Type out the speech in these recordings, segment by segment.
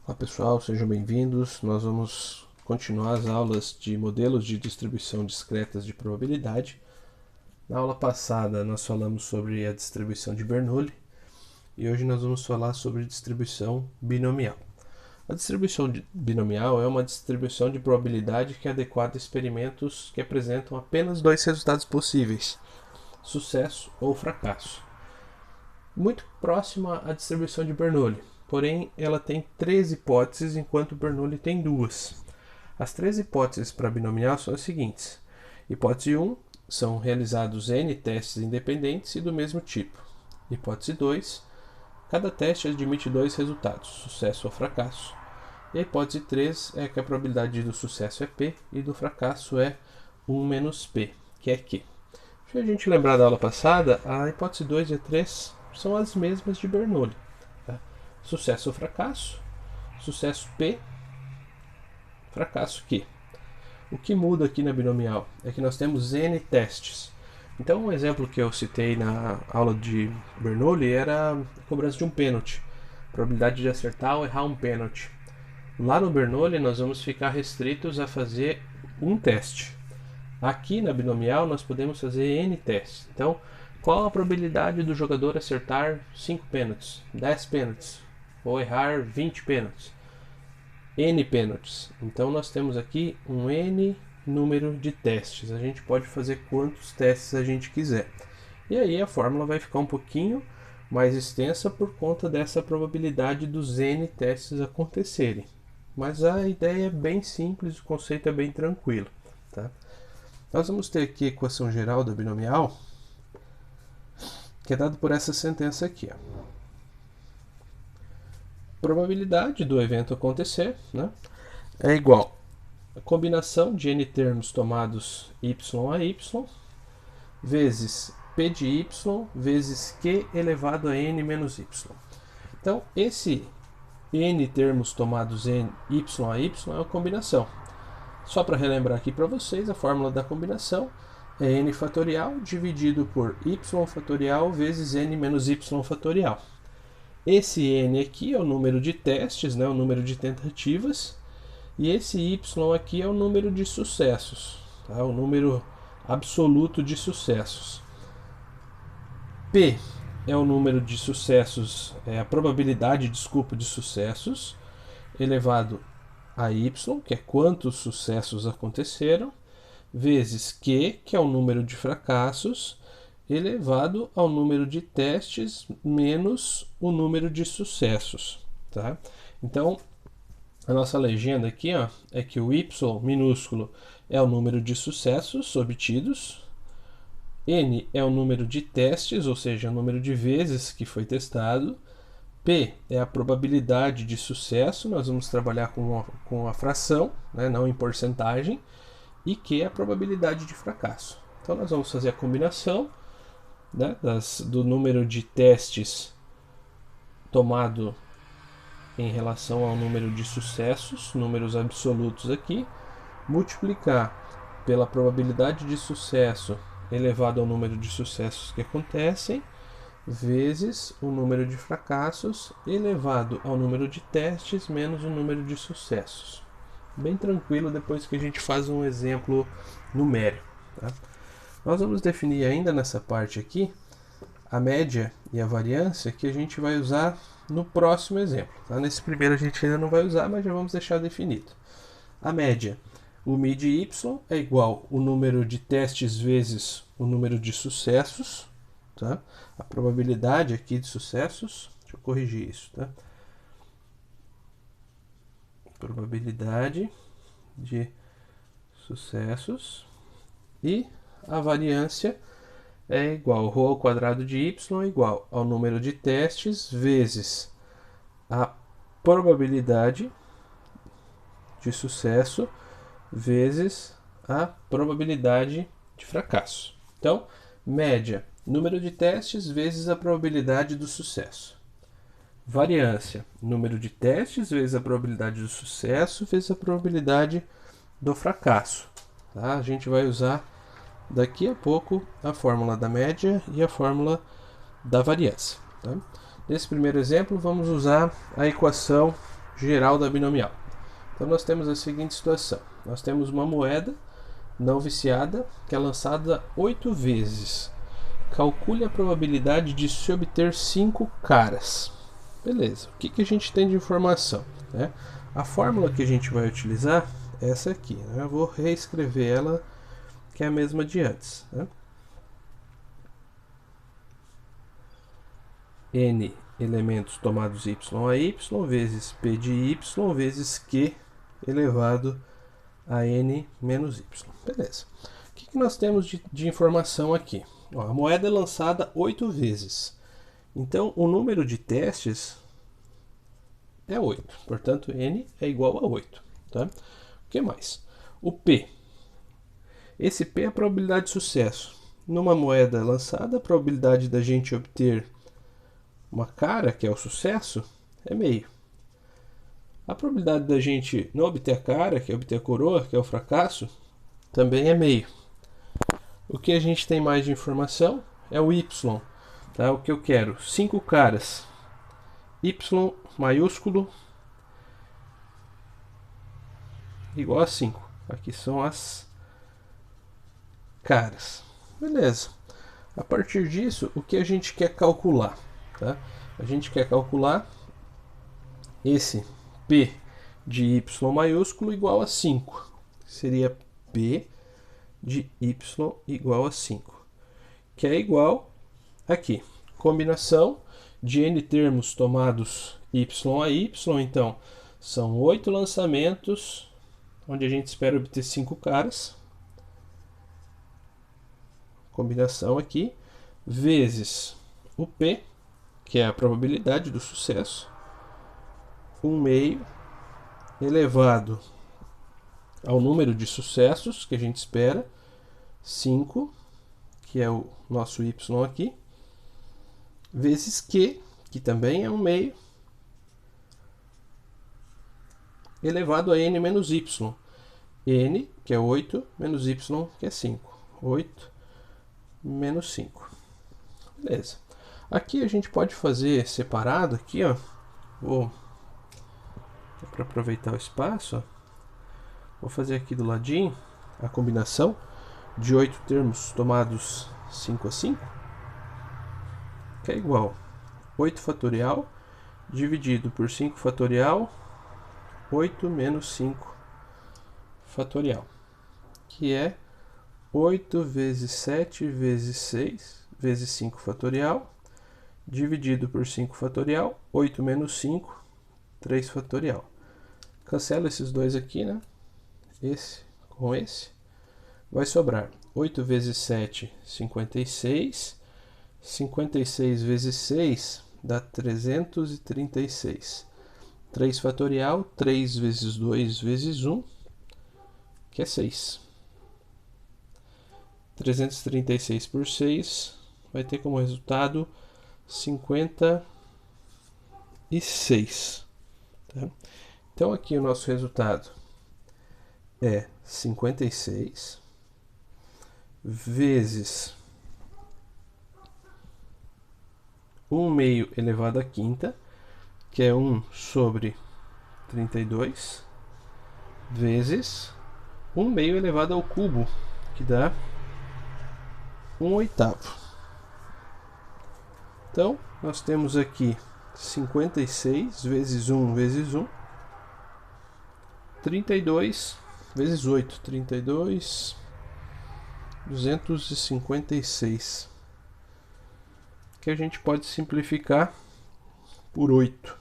Olá pessoal, sejam bem-vindos. Nós vamos continuar as aulas de modelos de distribuição discretas de probabilidade. Na aula passada nós falamos sobre a distribuição de Bernoulli e hoje nós vamos falar sobre distribuição binomial. A distribuição binomial é uma distribuição de probabilidade que é adequada a experimentos que apresentam apenas dois resultados possíveis, sucesso ou fracasso. Muito próxima à distribuição de Bernoulli, porém ela tem 3 hipóteses, enquanto Bernoulli tem 2. As 3 hipóteses para binomial são as seguintes. Hipótese 1, são realizados N testes independentes e do mesmo tipo. Hipótese 2, cada teste admite 2 resultados, sucesso ou fracasso. E a hipótese 3 é que a probabilidade do sucesso é P e do fracasso é 1 menos P, que é Q. Se a gente lembrar da aula passada, a hipótese 2 e a 3 são as mesmas de Bernoulli. Tá? Sucesso ou fracasso, sucesso P, fracasso Q. O que muda aqui na binomial é que nós temos N testes. Então, um exemplo que eu citei na aula de Bernoulli era a cobrança de um pênalti. Probabilidade de acertar ou errar um pênalti. Lá no Bernoulli, nós vamos ficar restritos a fazer um teste. Aqui na binomial, nós podemos fazer N testes. Então, qual a probabilidade do jogador acertar 5 pênaltis, 10 pênaltis, ou errar 20 pênaltis? N pênaltis. Então nós temos aqui um N número de testes. A gente pode fazer quantos testes a gente quiser. E aí a fórmula vai ficar um pouquinho mais extensa por conta dessa probabilidade dos N testes acontecerem. Mas a ideia é bem simples, o conceito é bem tranquilo. Tá? Nós vamos ter aqui a equação geral da binomial, que é dado por essa sentença aqui. Ó. Probabilidade do evento acontecer, né, é igual a combinação de n termos tomados y a y vezes p de y vezes q elevado a n menos y. Então, esse n termos tomados em y a y é uma combinação. Só para relembrar aqui para vocês, a fórmula da combinação é n fatorial dividido por y fatorial vezes n menos y fatorial. Esse n aqui é o número de testes, né, o número de tentativas, e esse y aqui é o número de sucessos, tá, o número absoluto de sucessos. P é o número de sucessos, é a probabilidade, de sucessos, elevado a y, que é quantos sucessos aconteceram, vezes Q, que é o número de fracassos, elevado ao número de testes menos o número de sucessos. Tá? Então, a nossa legenda aqui ó, é que o y minúsculo é o número de sucessos obtidos, n é o número de testes, ou seja, o número de vezes que foi testado, p é a probabilidade de sucesso, nós vamos trabalhar com a fração, né, não em porcentagem, e q é a probabilidade de fracasso. Então nós vamos fazer a combinação, né, do número de testes tomado em relação ao número de sucessos, números absolutos aqui, multiplicar pela probabilidade de sucesso elevado ao número de sucessos que acontecem, vezes o número de fracassos elevado ao número de testes menos o número de sucessos. Bem tranquilo depois que a gente faz um exemplo numérico. Tá? Nós vamos definir ainda nessa parte aqui a média e a variância que a gente vai usar no próximo exemplo. Tá? Nesse primeiro a gente ainda não vai usar, mas já vamos deixar definido. A média, o μ de y é igual o número de testes vezes o número de sucessos. Tá? A probabilidade aqui de sucessos, deixa eu corrigir isso. Tá? Probabilidade de sucessos e a variância é igual ρ ao quadrado de y é igual ao número de testes vezes a probabilidade de sucesso vezes a probabilidade de fracasso. Então, média, número de testes vezes a probabilidade do sucesso. Variância, número de testes vezes a probabilidade do sucesso vezes a probabilidade do fracasso. Tá? A gente vai usar daqui a pouco a fórmula da média e a fórmula da variância. Tá? Nesse primeiro exemplo, vamos usar a equação geral da binomial. Então nós temos a seguinte situação. Nós temos uma moeda não viciada que é lançada 8 vezes. Calcule a probabilidade de se obter 5 caras. Beleza, o que a gente tem de informação, né? A fórmula que a gente vai utilizar é essa aqui, né? Eu vou reescrever ela, que é a mesma de antes, né? N elementos tomados y a y vezes p de y vezes q elevado a n menos y. Beleza. O que nós temos de informação aqui? Ó, a moeda é lançada 8 vezes. Então, o número de testes é 8. Portanto, n é igual a 8. Tá? O que mais? O p. Esse p é a probabilidade de sucesso. Numa moeda lançada, a probabilidade da gente obter uma cara, que é o sucesso, é meio. A probabilidade da gente não obter a cara, que é obter a coroa, que é o fracasso, também é meio. O que a gente tem mais de informação é o y. Tá? O que eu quero? 5 caras. Y maiúsculo igual a 5. Aqui são as caras. Beleza. A partir disso, o que a gente quer calcular? Tá? A gente quer calcular esse P de y maiúsculo igual a 5. Seria P de y igual a 5. Que é igual aqui. Combinação de n termos tomados y a y. Então, são 8 lançamentos, onde a gente espera obter 5 caras. Combinação aqui. Vezes o P, que é a probabilidade do sucesso, 1 meio elevado ao número de sucessos que a gente espera, 5, que é o nosso y aqui, vezes Q, que também é 1 meio, elevado a n menos y. N, que é 8, menos y, que é 5. 8 menos 5. Beleza. Aqui a gente pode fazer separado aqui, ó. Para aproveitar o espaço, ó. Vou fazer aqui do ladinho a combinação de 8 termos tomados 5 a 5, que é igual 8 fatorial dividido por 5 fatorial, 8 menos 5 fatorial, que é 8 vezes 7 vezes 6 vezes 5 fatorial, dividido por 5 fatorial, 8 menos 5, 3 fatorial. Cancela esses dois aqui, né? Esse com esse. Vai sobrar 8 vezes 7, 56. 56 vezes 6 dá 336. 3 fatorial, 3 vezes 2 vezes 1, que é 6. 336 por 6 vai ter como resultado 56. Tá? Então aqui o nosso resultado é 56 vezes 1 meio elevado à quinta, que é 1 sobre 32, vezes 1 meio elevado ao cubo, que dá 1 oitavo. Então, nós temos aqui 56 vezes 1 vezes 1, 32 vezes 8, 32, 256, que a gente pode simplificar por 8.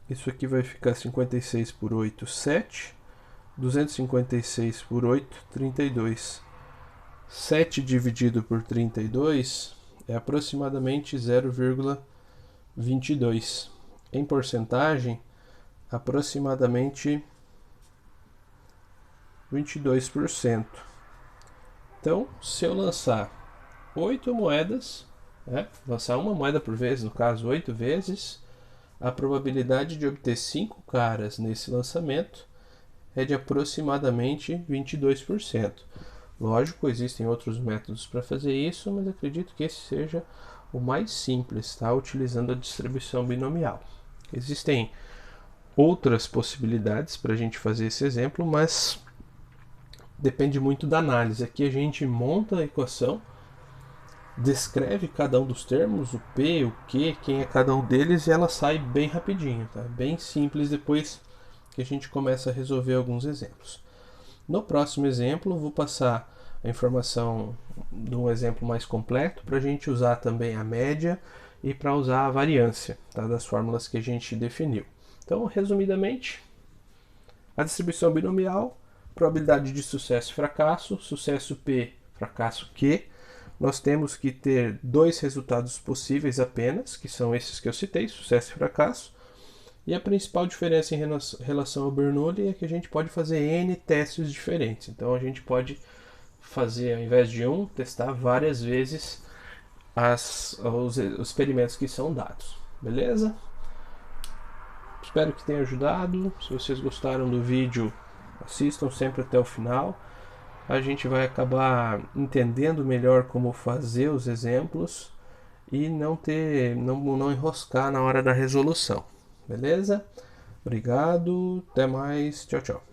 Isso aqui vai ficar 56 por 8, 7, 256 por 8, 32. 7 dividido por 32 é aproximadamente 0,22. Em porcentagem, aproximadamente 22%. Então, se eu lançar 8 moedas, lançar uma moeda por vez, no caso 8 vezes, a probabilidade de obter 5 caras nesse lançamento é de aproximadamente 22%. Lógico, existem outros métodos para fazer isso, mas acredito que esse seja o mais simples, tá? Utilizando a distribuição binomial. Existem outras possibilidades para a gente fazer esse exemplo, mas depende muito da análise. Aqui a gente monta a equação, descreve cada um dos termos, o P, o Q, quem é cada um deles, e ela sai bem rapidinho, tá? Bem simples depois que a gente começa a resolver alguns exemplos. No próximo exemplo, vou passar a informação de um exemplo mais completo para a gente usar também a média e para usar a variância, tá? Das fórmulas que a gente definiu. Então, resumidamente, a distribuição binomial, probabilidade de sucesso e fracasso, sucesso P, fracasso Q. Nós temos que ter dois resultados possíveis apenas, que são esses que eu citei, sucesso e fracasso. E a principal diferença em relação ao Bernoulli é que a gente pode fazer N testes diferentes. Então a gente pode fazer, ao invés de um, testar várias vezes os experimentos que são dados. Beleza? Espero que tenha ajudado. Se vocês gostaram do vídeo, assistam sempre até o final. A gente vai acabar entendendo melhor como fazer os exemplos e não enroscar na hora da resolução. Beleza? Obrigado, até mais, tchau, tchau.